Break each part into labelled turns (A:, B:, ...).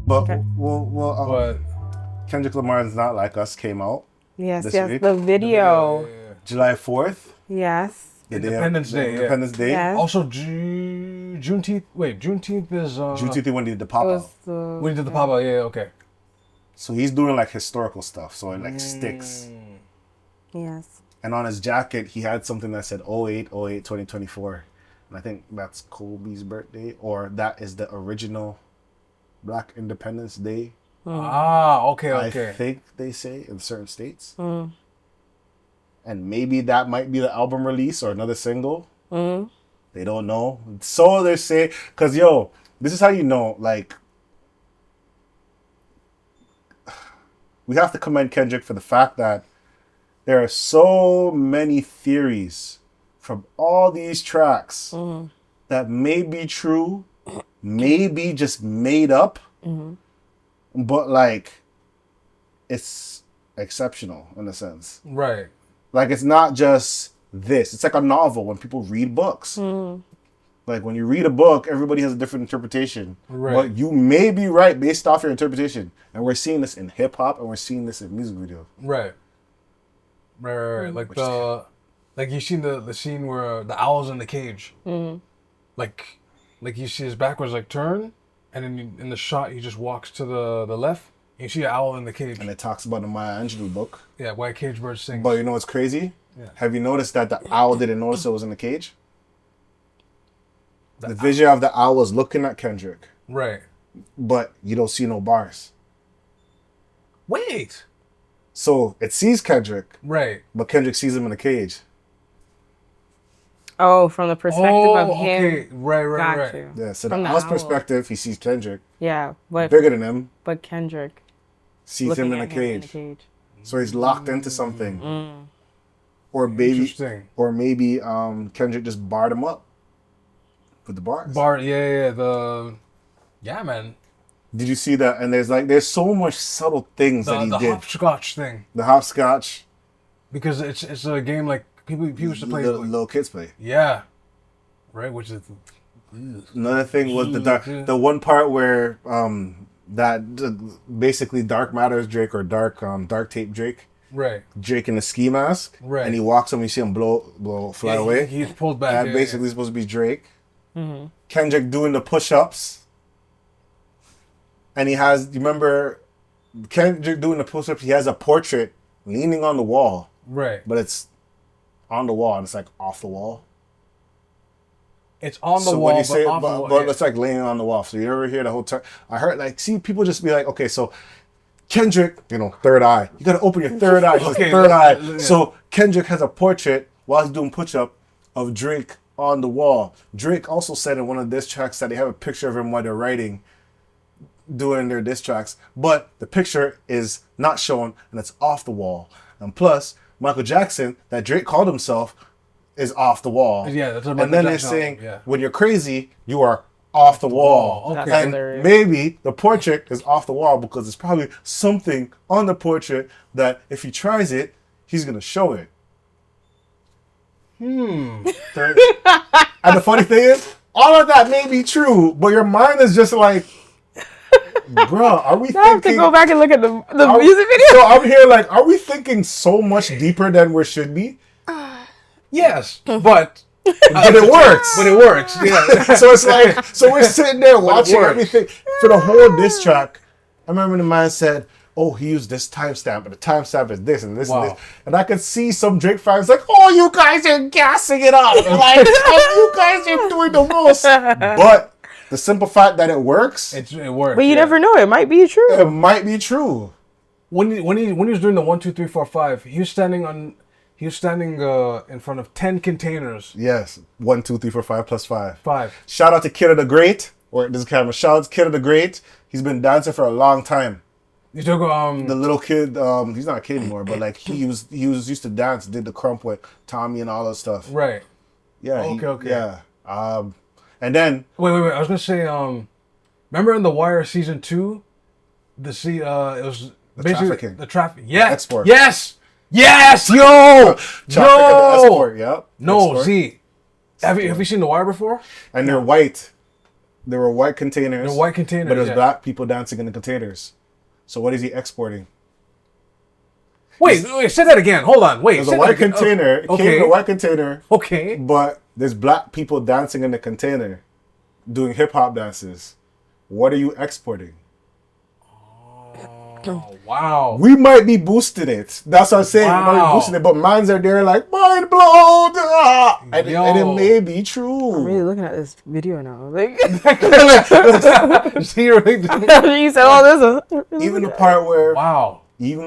A: But
B: Okay.
A: but Kendrick Lamar's Not Like Us came out
B: Yes,
A: this
B: yes,
A: week.
B: the video.
A: July 4th.
B: Yes.
A: Independence Day.
B: Yes.
C: Also, Juneteenth. Wait, Juneteenth is.
A: Juneteenth when he did the
B: It
A: pop
B: was
A: out.
C: When he did the pop out, yeah, okay.
A: So he's doing like historical stuff. So it like sticks.
B: Yes.
A: And on his jacket, he had something that said 08/08/2024. And I think that's Kobe's birthday. Or that is the original Black Independence Day.
C: Okay.
A: I think they say in certain states. And maybe that might be the album release or another single. They don't know. So they say, because this is how you know, like, we have to commend Kendrick for the fact that there are so many theories from all these tracks that may be true, may be just made up, but like, it's exceptional in a sense.
C: Right.
A: Like, it's not just this. It's like a novel when people read books. Like, when you read a book, everybody has a different interpretation.
C: Right.
A: But you may be right based off your interpretation. And we're seeing this in hip-hop, and we're seeing this in music videos.
C: Right. Like you seen the scene where the owl's in the cage. Like you see his back was like turned, and then in the shot he just walks to the left. And you see an owl in the cage.
A: And it talks about the Maya Angelou book.
C: Yeah, Why Cage Bird Sings.
A: But you know what's crazy?
C: Yeah.
A: Have you noticed that the owl didn't notice it was in the cage? The vision of the owl was looking at Kendrick.
C: Right.
A: But you don't see no bars.
C: Wait.
A: So it sees Kendrick.
C: Right.
A: But Kendrick sees him in the cage.
B: Oh, from the perspective of him.
C: Okay. Right.
B: Got you.
A: Yeah, so
B: From
A: the
B: the
A: owl's
B: owl.
A: perspective, he sees Kendrick.
B: Yeah, but
A: Bigger than him.
B: But Kendrick
A: Sees him in a
B: looking at him
A: cage. So he's locked into something. Or
C: Interesting.
A: maybe Kendrick just barred him up with the bars.
C: Yeah, man.
A: Did you see that? And there's so much subtle things that he
C: The
A: did.
C: hopscotch thing.
A: The hopscotch.
C: Because it's a game like people used to play.
A: Little kids play.
C: Yeah. Right, which is.
A: Another thing was the one part where basically Dark Matters Drake or Dark Tape Drake.
C: Right.
A: Drake in a ski mask.
C: Right.
A: And he walks him, you see him fly away.
C: He's pulled back.
A: That basically supposed to be Drake. Kendrick doing the push-ups. And you remember Kendrick doing the push-ups, he has a portrait leaning on the wall.
C: Right.
A: But it's on the wall and it's like off the wall.
C: It's on the
A: So
C: wall,
A: when you say,
C: off the wall.
A: but it's like laying on the wall. So you ever hear the whole time? I heard people just be like, okay, so Kendrick, third eye. You gotta open your third eye.
C: Okay,
A: third eye.
C: yeah.
A: So Kendrick has a portrait while he's doing push-up of Drake on the wall. Drake also said in one of the diss tracks that they have a picture of him while they're writing, doing their diss tracks, but the picture is not shown and it's off the wall. And plus, Michael Jackson, that Drake called himself, is off the wall.
C: Yeah, that's what
A: and then they're
C: Jackson
A: saying,
C: album, yeah.
A: when you're crazy, you are off the wall.
C: Okay.
B: That's
A: And
B: hilarious.
A: maybe the portrait is off the wall because there's probably something on the portrait that if he tries it, he's gonna show it. And the funny thing is, all of that may be true, but your mind is just like, bro, are we
B: I have to
A: thinking?
B: go back and look at the music video.
A: So I'm here like, are we thinking so much deeper than we should be?
C: Yes, but
A: But it works.
C: But it works. Yeah.
A: So it's like, so we're sitting there watching
C: works.
A: everything for the whole diss track. I remember the man said, oh, he used this timestamp, but the timestamp is this and this and this. And I could see some Drake fans like, oh, you guys are gassing it up. Like, oh, you guys are doing the most. But the simple fact that it works,
C: it works.
B: But you never know. It might be true.
A: it might be true.
C: When he was doing the 1, 2, 3, 4, 5, he was standing in front of 10 containers.
A: Yes. 1, 2, 3, 4, 5 plus 5.
C: 5.
A: Shout out to Kid of the Great. Or this camera. Shout out to Kid of the Great. He's been dancing for a long time.
C: You took
A: The little kid, he's not a kid anymore, but like he was used to dance, did the crump with Tommy and all that stuff.
C: right.
A: Yeah.
C: Okay.
A: Yeah. And then
C: Wait. I was gonna say, remember in The Wire season 2, it was basically
A: trafficking.
C: the traffic. Yeah.
A: Export.
C: Yes. Yo.
A: traffic and escort. Yep.
C: No.
A: Escort.
C: Z. Have you seen The Wire before?
A: And they're white. There were white containers.
C: The white containers,
A: But there's
C: yeah.
A: black people dancing in the containers. So what is he exporting?
C: Wait, say that again. Hold on. Wait.
A: There's
C: say
A: a
C: that
A: white
C: again.
A: container. It came
C: Okay.
A: in a white container.
C: Okay.
A: But there's black people dancing in the container, doing hip hop dances. What are you exporting?
C: Oh, wow.
A: We might be boosting it. That's what I'm saying. We might
C: Wow.
A: be boosting it, but mans are there like mind blown. And it may be true.
B: I'm really looking at this video now. Like,
C: See, you're like,
B: you said all this.
A: Even the part where,
C: wow.
A: there's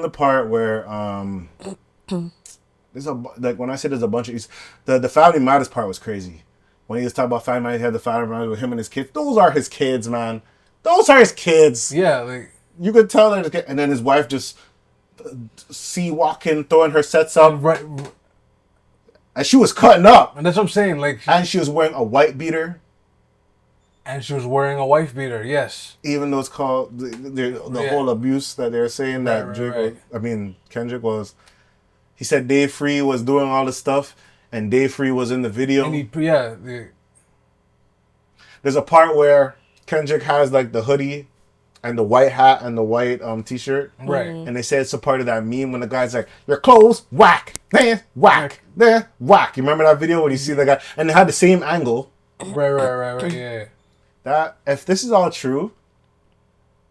A: like when I said there's a bunch of the Family Matters part was crazy. When he was talking about Family Matters, he had the Family Matters with him and his kids. Those are his kids, man. Those are his kids.
C: Yeah, like
A: You could tell that, and then his wife just walking, throwing her sets up,
C: right,
A: and she was cutting up,
C: and that's what I'm saying. Like,
A: and she was wearing a white beater,
C: and she was wearing a wife beater. Yes.
A: even though it's called the
C: Yeah.
A: whole abuse that they're saying that
C: Right.
A: Kendrick was. He said Dave Free was doing all this stuff, and Dave Free was in the video.
C: And
A: There's a part where Kendrick has like the hoodie and the white hat and the white t-shirt.
C: right.
A: And they say it's a part of that meme when the guy's like, your clothes, whack, there, whack, there, whack. You remember that video when you see the guy? And they had the same angle.
C: Right. Yeah.
A: That, if this is all true,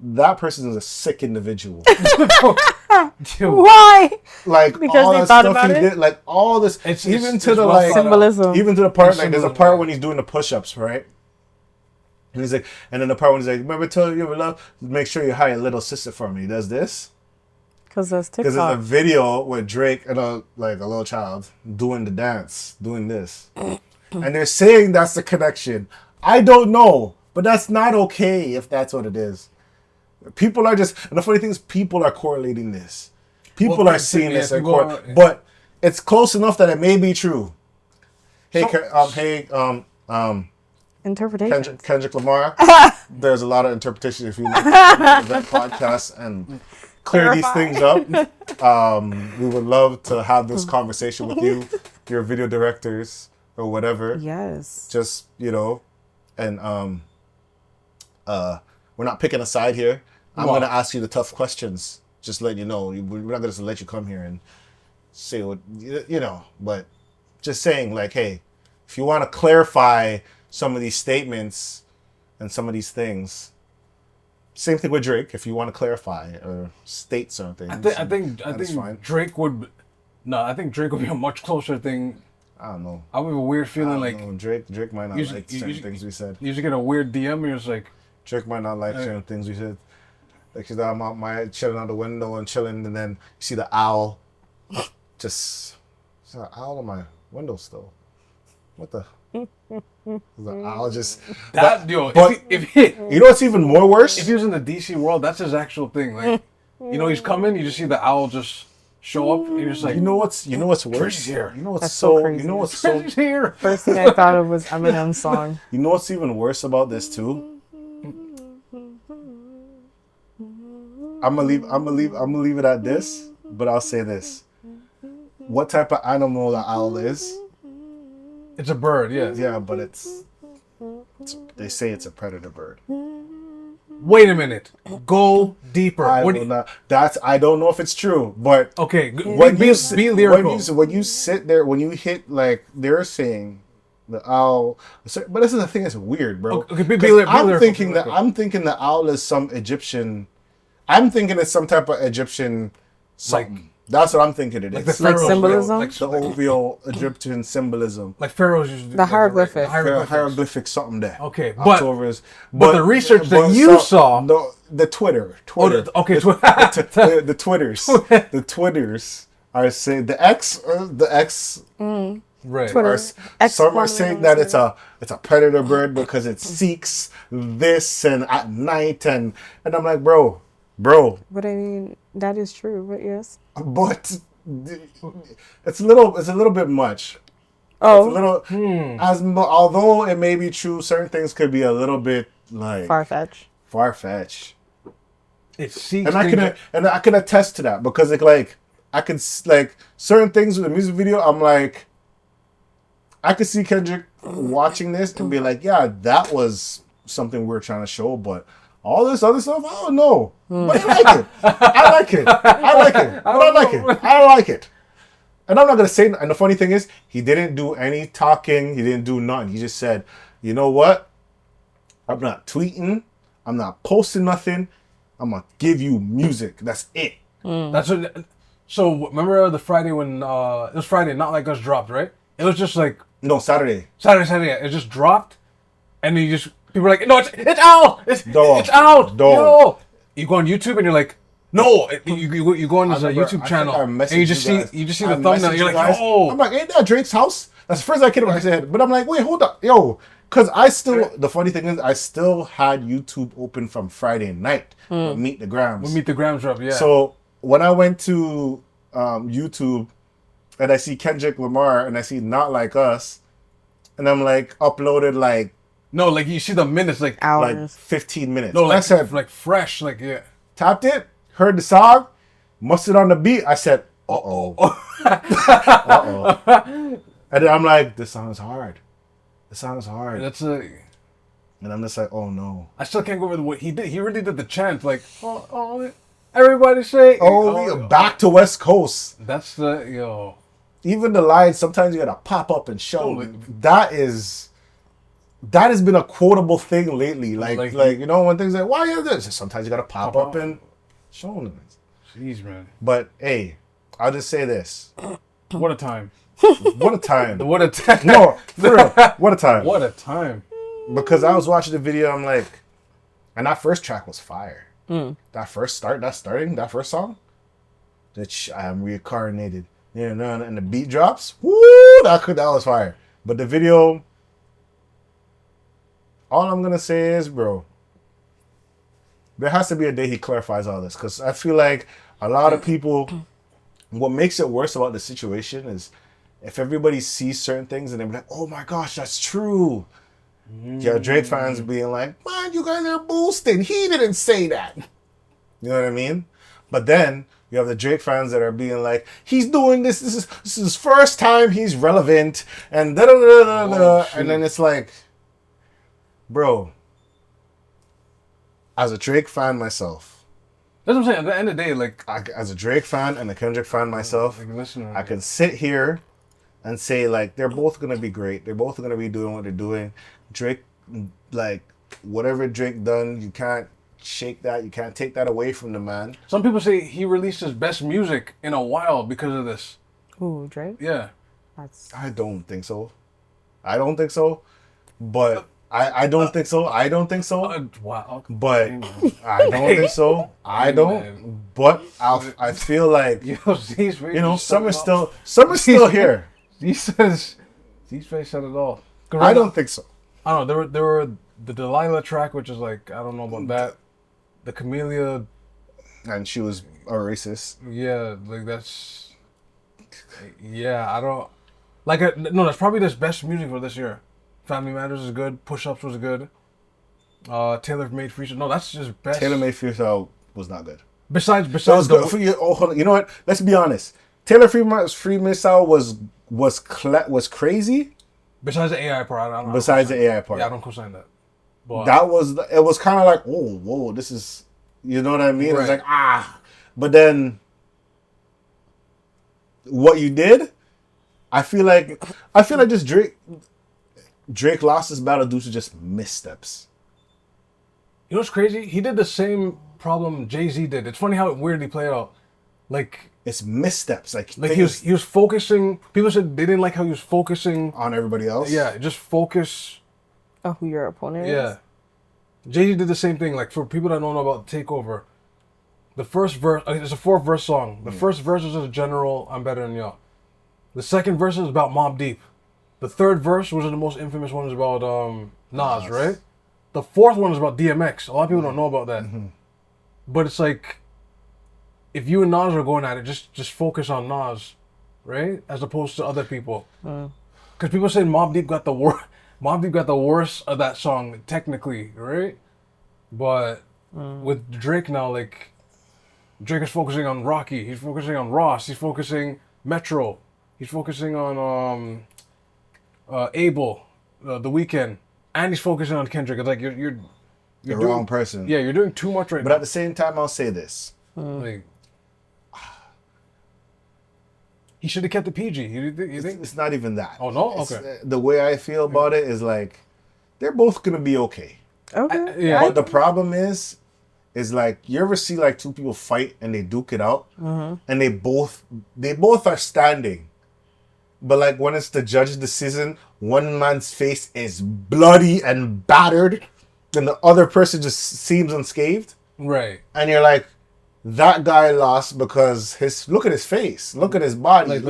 A: that person is a sick individual.
C: Dude,
B: Why?
A: Like,
B: Because
A: all
B: they
A: that
B: thought
A: stuff
B: about
A: he
B: it?
A: did, like, all this,
C: It's
A: even to
C: well
A: the,
C: thought
A: like,
C: out.
B: Symbolism.
A: even to the part, like, there's a
C: Symbolism,
A: part
C: yeah.
A: when he's doing the push-ups, right? And he's like, and then the part when he's like, remember I told you ever love, make sure you hire a little sister for me. He does this.
B: Because that's
A: Because there's a
B: TikTok.
A: video with Drake and a little child doing the dance, doing this. And they're saying that's the connection. I don't know, but that's not okay if that's what it is. People are just, and the funny thing is people are correlating this. People
C: Well,
A: are seeing
C: yeah,
A: this, and
C: people are- yeah.
A: but it's close enough that it may be true. Hey,
C: So-
B: Interpretation.
A: Kendrick Lamar, there's a lot of interpretation if you look at the podcast and clear these things up. We would love to have this conversation with you, your video directors or whatever.
B: Yes.
A: Just, and we're not picking a side here. I'm
C: Wow.
A: going to ask you the tough questions. Just letting you know. We're not going to let you come here and say what, but just saying, like, hey, if you want to clarify some of these statements and some of these things, same thing with Drake. If you want to clarify or state something,
C: I think
A: fine.
C: Drake would. No, I think Drake would be a much closer thing.
A: I don't know.
C: I would have a weird feeling like
A: Drake might not
C: Usually-
A: like certain
C: usually-
A: things we said.
C: you just get a weird DM and you're just like,
A: Drake might not like certain things we said. Like, cause I'm out my chilling out the window and chilling, and then you see the owl. Just, there's an owl on my window still. What the? The owl just.
C: that,
A: but-
C: yo,
A: but-
C: if
A: You know what's even more worse?
C: he was in the DC world, that's his actual thing. Like, he's coming, you just see the owl just show up, and you're just like,
A: You know what's worse?
C: Freddy's here.
A: You know what's
B: That's so crazy.
A: You know what's so
C: Freddy's here.
B: First thing I thought of was Eminem's song.
A: You know what's even worse about this too? I'm gonna leave it at this, but I'll say this. What type of animal the owl is?
C: It's a bird, yeah.
A: Yeah, but they say it's a predator bird.
C: Wait a minute. Go deeper.
A: I
C: What
A: will
C: do you-
A: not, I don't know if it's true, but
C: okay,
A: be
C: lyrical.
A: when you sit there, when you hit, like they're saying the owl, but this is the thing that's weird, bro.
C: Okay, be
A: 'Cause
C: lyrical,
A: I'm
C: be
A: thinking
C: lyrical.
A: I'm thinking the owl is some Egyptian. I'm thinking it's some type of Egyptian something. That's what I'm thinking it is.
C: like the
B: Like
C: pharaohs,
B: symbolism?
C: like,
A: the OVO Egyptian symbolism.
C: like pharaohs used to do.
B: The hieroglyphic.
A: Hieroglyphic something there.
C: Okay, but
A: October is,
C: but the research that you saw-
A: no, the Twitter.
C: okay,
A: the Twitters are saying the X
C: right.
B: Twitter.
A: some are saying that it's a predator bird because it seeks this and at night and I'm like, bro,
B: But I mean, that is true. But yes.
A: but it's a little bit much. It's a
B: Oh,
A: little although it may be true, certain things could be a little bit like far-fetched.
C: It seeks
A: And I can attest to that because I can certain things with the music video. I'm like, I could see Kendrick watching this and be like, yeah, that was something we're trying to show, but all this other stuff, I don't know. But I like it. I like it. I like it. But I like it. I like it. And I'm not going to say, and the funny thing is, he didn't do any talking. He didn't do nothing. He just said, you know what? I'm not tweeting. I'm not posting nothing. I'm going to give you music. That's it.
C: That's what, so remember the Friday when, it was Friday, Not Like Us dropped, right? It was just like...
A: No, Saturday.
C: Saturday. It just dropped. And then you just... People were like, no, it's out! It's out!
A: Dog.
C: Yo! You go on YouTube and you're like, no! You go on this YouTube channel and you just see the thumbnail. You're like, yo!
A: I'm like, ain't that Drake's house? That's the first I came to my head. But I'm like, wait, hold up. Yo. Because the funny thing is, I still had YouTube open from Friday night. Meet the Grams.
C: We'll Meet the Grams drop, yeah.
A: So when I went to YouTube and I see Kendrick Lamar and I see Not Like Us, and I'm like, uploaded like...
C: No, like you see the minutes, like...
B: Hours.
A: Like 15 minutes.
C: No, like,
A: I said,
C: like fresh, like, yeah.
A: Tapped it, heard the song, mustard on the beat. I said, uh-oh. Uh-oh. And then I'm like, this song is hard. This song is hard. And I'm just like, oh no.
C: I still can't go over what he did. He really did the chant, like, everybody say,
A: back to West Coast.
C: That's the, yo.
A: Even the lines, sometimes you gotta pop up and show. That has been a quotable thing lately. Like you know, when things like, why is this? Sometimes you gotta pop up and show them.
C: Jeez, man.
A: But hey, I'll just say this.
C: What a time.
A: What a time.
C: What a time.
A: No, for real. What a time.
C: What a time.
A: Because I was watching the video, I'm like, and that first track was fire. That first song, that I am reincarnated. Yeah, and the beat drops. Woo, that was fire. But the video, all I'm gonna say is, bro, there has to be a day he clarifies all this, because I feel like a lot of people, what makes it worse about the situation is if everybody sees certain things and they're like, oh my gosh, that's true. Yeah, Drake fans being like, man, you guys are boosting. He didn't say that. You know what I mean? But then you have the Drake fans that are being like, he's doing this. This is his first time he's relevant. And da-da-da-da-da. And then it's like, bro, as a Drake fan myself.
C: That's what I'm saying. At the end of the day, like...
A: as a Drake fan and a Kendrick fan myself, I can sit here and say, like, they're both going to be great. They're both going to be doing what they're doing. Drake, like, whatever Drake done, you can't shake that. You can't take that away from the man.
C: Some people say he released his best music in a while because of this.
B: Ooh, Drake?
C: Yeah.
A: I don't think so. But I don't think so.
C: Wow.
A: But I don't think so. I don't. But I feel like, summer's still here.
C: These face said it all.
A: I don't think so.
C: I don't know. There were the Delilah track, which is like, I don't know about that. The Camellia.
A: And she was a racist.
C: Yeah, like that's... Yeah, I don't... No, that's probably his best music for this year. Family Matters is good. Push-Ups was good. Tailor Made Freestyle. No, that's just best.
A: Tailor Made Freestyle was not good.
C: Besides
A: hold on. You know what? Let's be honest. Tailor Freestyle was crazy.
C: Besides the AI part, I don't.
A: Besides the AI part,
C: yeah, I don't co-sign that. But
A: it was kind of like, whoa, this is, you know what I mean?
C: Right.
A: It's like but then what you did, I feel like just Drake lost his battle due to just missteps.
C: You know what's crazy? He did the same problem Jay-Z did. It's funny how it weirdly played out. Like,
A: it's missteps. Like
C: he was focusing. People said they didn't like how he was focusing
A: on everybody else.
C: Yeah, just focus.
B: Oh, who your opponent is?
C: Yeah. Jay-Z did the same thing. Like, for people that don't know about Takeover, the first verse, it's a 4-verse song. The first verse is a general, I'm better than y'all. The second verse is about Mobb Deep. The third verse, which is the most infamous one, is about Nas, right? The fourth one is about DMX. A lot of people don't know about that. Mm-hmm. But it's like, if you and Nas are going at it, just focus on Nas, right? As opposed to other people. Because people say Mobb Deep got the worst of that song, technically, right? But with Drake now, like, Drake is focusing on Rocky. He's focusing on Ross. He's focusing Metro. He's focusing on Abel, The Weeknd. and he's focusing on Kendrick. It's like you're
A: the wrong person.
C: Yeah, you're doing too much right
A: But
C: now.
A: at the same time, I'll say this.
C: Like, he should have kept the PG. You think?
A: It's not even that.
C: Oh, no?
A: It's,
C: Okay.
A: the way I feel about it is like, they're both going to be okay.
B: Okay.
C: Yeah.
A: But the problem is like, you ever see like two people fight and they duke it out? And they both are standing. But like when it's the judge's decision, one man's face is bloody and battered, and the other person just seems unscathed.
C: Right.
A: And you're like, that guy lost because look at his face, look at his body,
C: Like,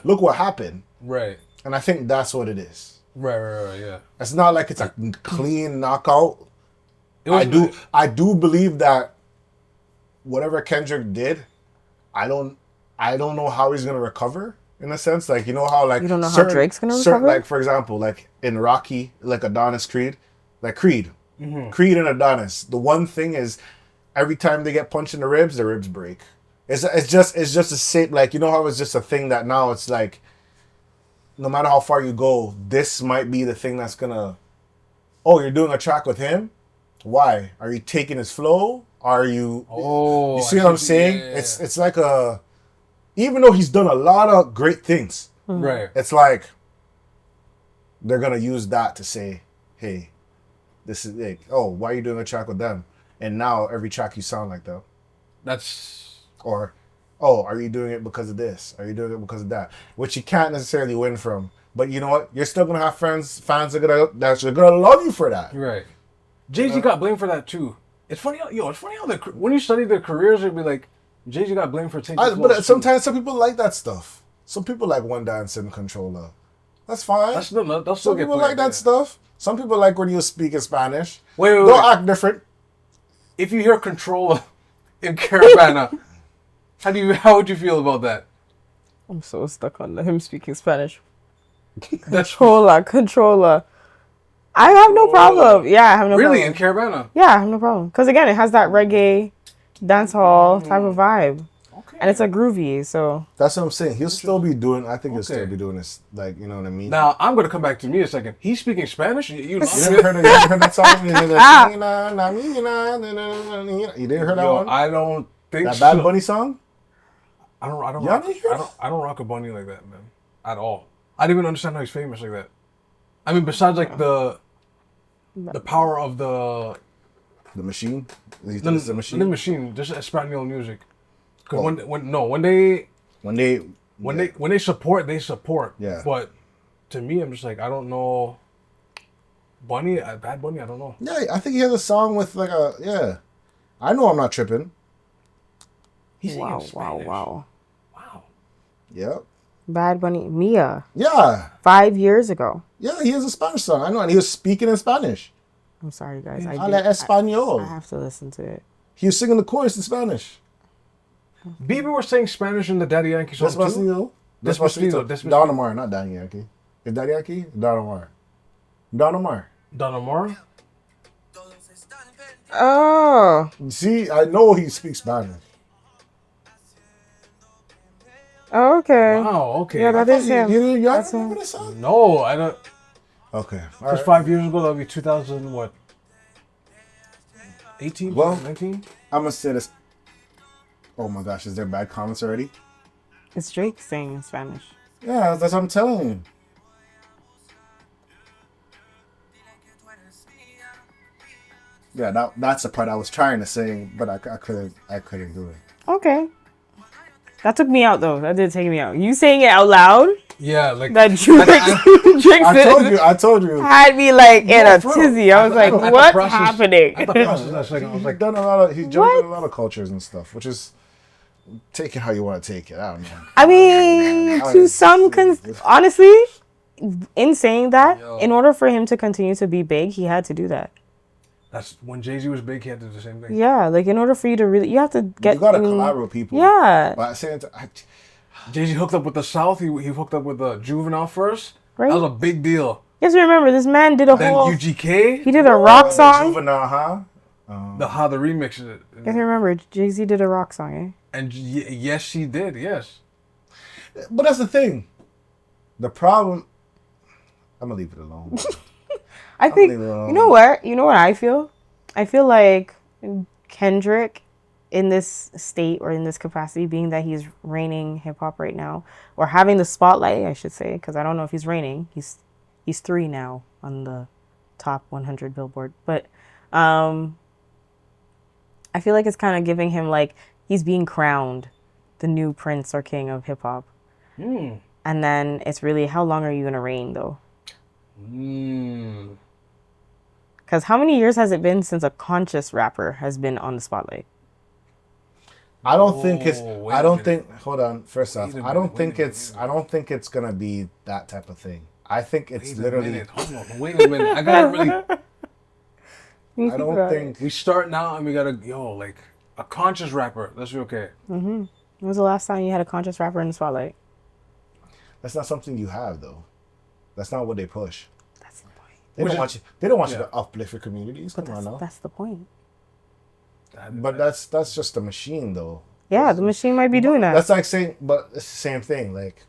A: look what happened.
C: Right.
A: And I think that's what it is.
C: Right, yeah.
A: It's not like it's a clean knockout.
C: I
A: do believe that whatever Kendrick did, I don't know how he's gonna recover. In a sense, like, you know how like
B: you don't know how Drake's gonna recover.
A: Like, for example, like in Rocky, like Adonis Creed, like Creed and Adonis. The one thing is, every time they get punched in the ribs break. It's just the same. Like, you know how it's just a thing that now it's like, no matter how far you go, this might be the thing that's gonna. Oh, you're doing a track with him. Why are you taking his flow? Are you?
C: Oh,
A: you see what I'm saying?
C: Yeah.
A: It's like a. Even though he's done a lot of great things,
C: right?
A: It's like they're gonna use that to say, "Hey, this is like, oh, why are you doing a track with them?" And now every track you sound like them.
C: That's
A: Or, oh, are you doing it because of this? Are you doing it because of that? Which you can't necessarily win from. But you know what? You're still gonna have fans are gonna love you for that.
C: right. Jay-Z got blamed for that too. It's funny how when you study their careers, it'd be like Jay-Z got blamed for taking.
A: But sometimes some people like that stuff. Some people like One Dance and Controller. That's fine.
C: They'll still
A: Some
C: get
A: people
C: played,
A: like that stuff. Some people like when you speak in Spanish.
C: Wait.
A: Don't act different.
C: If you hear Controller in Caravana, how would you feel about that?
B: I'm so stuck on him speaking Spanish. Controller. I have no problem. Yeah, I have no problem.
C: Really, in Caravana?
B: Yeah, I have no problem. Because again, it has that reggae, dancehall type of vibe.
C: Okay.
B: And it's a groovy, so.
A: That's what I'm saying. He'll still be doing, I think he'll still be doing this, like, you know what I mean?
C: Now, I'm going to come back to me a second. He's speaking Spanish? You
A: never heard that song? You didn't hear that one?
C: I don't think
A: that Bad Bunny song?
C: I don't rock a bunny like that, man. At all. I don't even understand how he's famous like that. I mean, besides like the power of the
A: machine?
C: The machine, just Espanol music. Because when they support, they support.
A: Yeah.
C: But to me, I'm just like, I don't know. Bad Bunny, I don't know.
A: Yeah, I think he has a song with like I know I'm not tripping.
C: He's singing Spanish.
B: Wow.
A: Yep.
B: Bad Bunny, Mia.
A: Yeah.
B: 5 years ago.
A: Yeah, he has a Spanish song. I know, and he was speaking in Spanish.
B: I'm sorry, guys.
A: Habla español.
B: I have to listen to it.
A: He was singing the chorus in Spanish.
C: Bieber was saying Spanish in the Daddy Yankee song too.
A: Despacito. Don Omar, not Daddy Yankee. Is Daddy Yankee? Don Omar. Don Omar.
B: Oh.
A: See, I know he speaks Spanish.
B: Oh, okay.
C: Wow, okay.
B: Yeah, that is him.
A: You don't remember this song?
C: No, I don't.
A: Okay.
C: Because 5 years ago, that would be 2000, what? 18?
A: Well,
C: 19?
A: I'm going to say this. Oh my gosh, is there bad comments already?
B: It's Drake saying in Spanish.
A: Yeah, that's what I'm telling you. Yeah, that's the part I was trying to sing, but I couldn't do it.
B: Okay. That took me out though. That did take me out. You saying it out loud?
C: Yeah, like
B: that Drake
A: I told you.
B: Had me like in a tizzy. I was like, what's happening?
C: I was like,
A: done a lot of. He's jumped in a lot of cultures and stuff, which is take it how you want to take it. I don't know.
B: I mean, to some, honestly, in saying that, in order for him to continue to be big, he had to do that.
C: That's when Jay-Z was big, he had to do the same thing.
B: Yeah, like in order for you to really, you have to get.
A: You gotta collaborate with people.
B: Yeah.
A: But saying
C: Jay-Z hooked up with the South. He hooked up with the Juvenile first.
B: Right.
C: That was a big deal.
B: You have to remember, this man did a whole.
C: Then UGK.
B: He did a rock song.
A: Juvenile,
C: the remix.
B: You have to remember, Jay-Z did a rock song, eh?
C: And yes, he did. Yes.
A: But that's the thing. The problem. I'm gonna leave it alone.
B: I think you know what? You know what I feel? I feel like Kendrick in this state or in this capacity, being that he's reigning hip hop right now, or having the spotlight, I should say, because I don't know if he's reigning. He's 3 now on the top 100 Billboard, but I feel like it's kind of giving him like he's being crowned the new prince or king of hip hop. And then it's really, how long are you gonna reign though? Because how many years has it been since a conscious rapper has been on the spotlight?
A: I don't think it's. I don't think. Hold on. First off, I don't think it's gonna be that type of thing. I think it's literally.
C: Hold on. Wait a minute. I gotta really.
A: I don't think
C: we start now and we gotta like a conscious rapper. That's okay.
B: When was the last time you had a conscious rapper in the spotlight?
A: That's not something you have though. That's not what they push.
B: That's the point.
A: They don't want you to uplift your communities. Come on now.
B: That's the point.
A: But that's just a machine though.
B: Yeah, the machine might be doing that.
A: That's like saying, but it's the same thing. Like,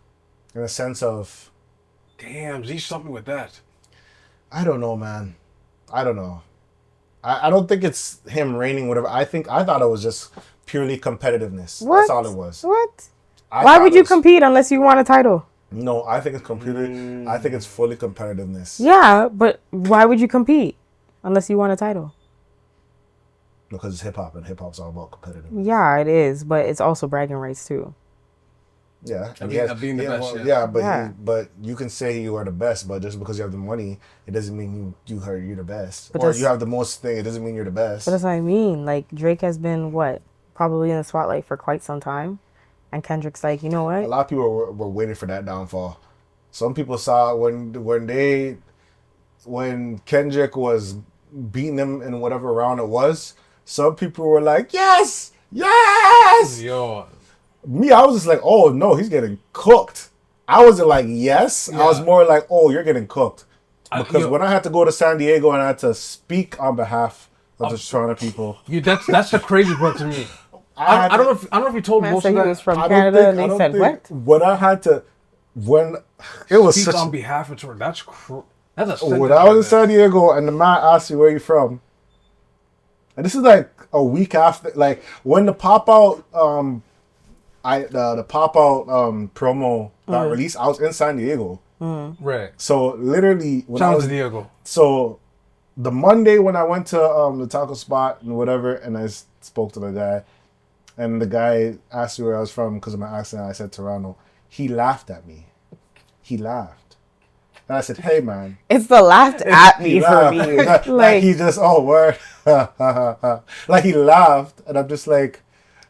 A: in a sense of.
C: Damn, Z's something with that.
A: I don't know, man. I don't know. I don't think it's him reigning, whatever. I thought it was just purely competitiveness.
B: What?
A: That's all it was.
B: What? Why would you compete unless you want a title?
A: No, I think it's I think it's fully competitiveness.
B: Yeah, but why would you compete unless you want a title?
A: Because it's hip hop, and hip hop's all about competitiveness.
B: Yeah, it is, but it's also bragging rights too.
A: Yeah,
C: being the best.
A: But you can say you are the best, but just because you have the money, it doesn't mean you're the best.
B: But
A: or you have the most thing, it doesn't mean you're the best.
B: But that's what I mean. Like, Drake has been probably in the spotlight for quite some time, and Kendrick's like, you know what?
A: A lot of people were waiting for that downfall. Some people saw when Kendrick was beating them in whatever round it was. Some people were like, yes.
C: Yo.
A: Me, I was just like, oh no, he's getting cooked. I wasn't like, yes. Yeah. I was more like, oh, you're getting cooked. Because when I had to go to San Diego and I had to speak on behalf of the Toronto people.
C: That's the crazy part to me. I don't know if you told most of that.
B: He was from Canada and they said, what?
A: When I had to, it was
C: speak on behalf of Toronto. That's a
A: when I was in San Diego and the man asked me where you from. And this is like a week after, like when the pop out, the pop out promo got released. I was in San Diego,
C: right?
A: So literally, when I was
C: in Diego.
A: So the Monday when I went to the taco spot and whatever, and I spoke to the guy, and the guy asked me where I was from because of my accent. I said Toronto. He laughed at me. He laughed. And I said, hey, man.
B: It's the laughed at me for me.
A: Like he just, word. Like he laughed. And I'm just like,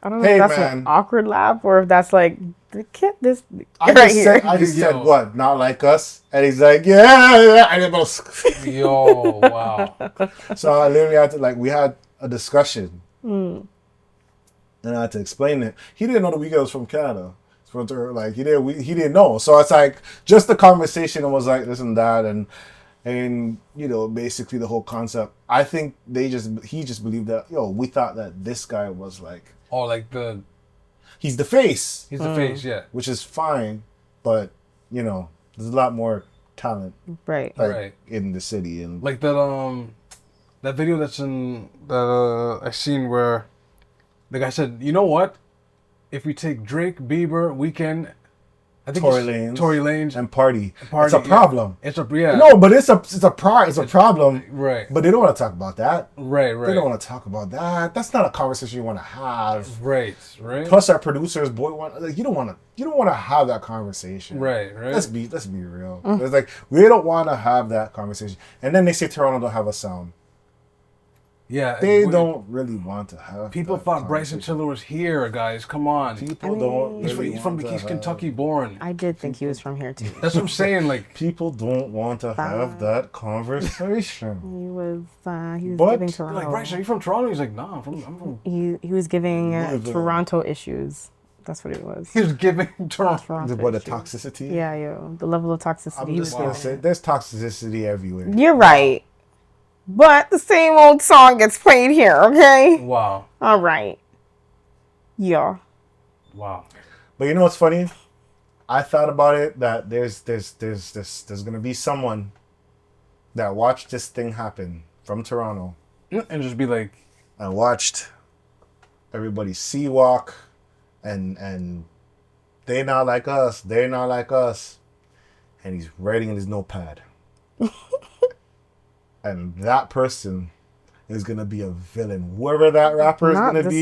B: I don't know if that's an awkward laugh or if that's like, this
A: I just said, what? Not like us? And he's like, yeah. And it goes,
C: yo, wow.
A: So I literally had to, we had a discussion. And I had to explain it. He didn't know the weekend was from Canada. Like he didn't know, so it's like just the conversation was like this and that, and basically the whole concept. I think he just believed that we thought that this guy was like he's the face.
C: He's the face, yeah,
A: which is fine, but there's a lot more talent,
B: right,
A: in the city and
C: like that video that's in I seen where the guy said, you know what? If we take Drake, Bieber, Weeknd, I think Tory Lanez,
A: and Party, it's a problem.
C: Yeah. It's a
A: No, but it's a problem.
C: Right.
A: But they don't want to talk about that.
C: Right.
A: They don't want to talk about that. That's not a conversation you want to have.
C: Right.
A: Plus, our producers, you don't want to have that conversation.
C: Right.
A: Let's be real. It's like we don't want to have that conversation. And then they say Toronto don't have a sound.
C: Yeah,
A: they don't really want to have.
C: People thought Bryson Tiller was here, guys. Come on.
A: People don't.
C: He's from Kentucky born.
B: I did think he was from here too.
C: That's what I'm saying. Like
A: people don't want to have that conversation.
B: He was giving Toronto.
C: Like Bryson, are you from Toronto? He's like, no, I'm from.
B: He was giving Toronto issues. That's what it was.
C: He was giving Toronto.
A: What, the toxicity?
B: Yeah, the level of toxicity.
A: I'm just gonna say, there's toxicity everywhere.
B: You're right. But the same old song gets played here, okay?
C: Wow.
B: All right. Yeah.
C: Wow.
A: But you know what's funny? I thought about it that there's gonna be someone that watched this thing happen from Toronto
C: And just be like,
A: and watched everybody sea walk and they not like us, they're not like us. And he's writing in his notepad. And that person is gonna be a villain. Whoever that rapper is gonna be,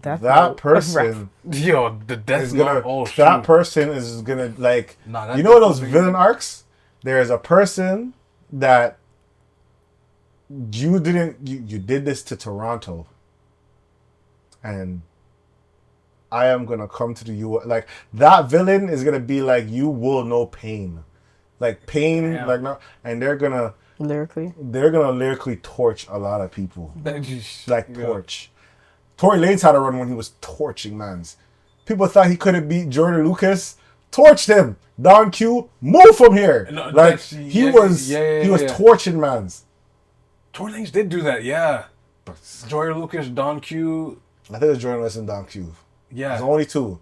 A: that person
C: yo, the death
A: is gonna.
C: note.
A: That person is gonna like.
C: Nah,
A: you know those villain arcs? There is a person that you didn't. You did this to Toronto, and I am gonna come to the U.S. Like that villain is gonna be like, you will know pain, like pain,
C: Damn.
A: like no, and they're gonna lyrically torch a lot of people. Like torch. Tory Lanez had a run when he was torching mans. People thought he couldn't beat Jordan Lucas. Torched him. Don Q, move from here.
C: No,
A: like he was torching mans.
C: Tory Lanez did do that, yeah. Jordan Lucas, Don Q.
A: I think it was Jordan Lucas and Don Q.
C: Yeah.
A: There's only two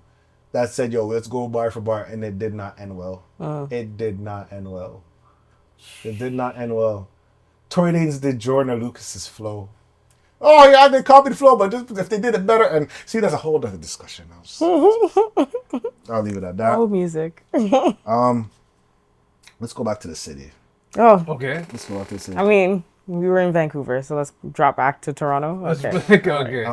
A: that said, yo, let's go bar for bar, and it did not end well. It did not end well. It did not end well. Tory Lanez did Jordan Lucas's flow. Oh yeah, they copied the flow, but just, if they did it better, and see, that's a whole other discussion. I'll leave it at that.
B: Oh, music.
A: Let's go back to the city.
B: Oh,
C: Okay.
A: Let's go back to the city.
B: I mean, we were in Vancouver, so let's drop back to Toronto. Okay.
C: Okay.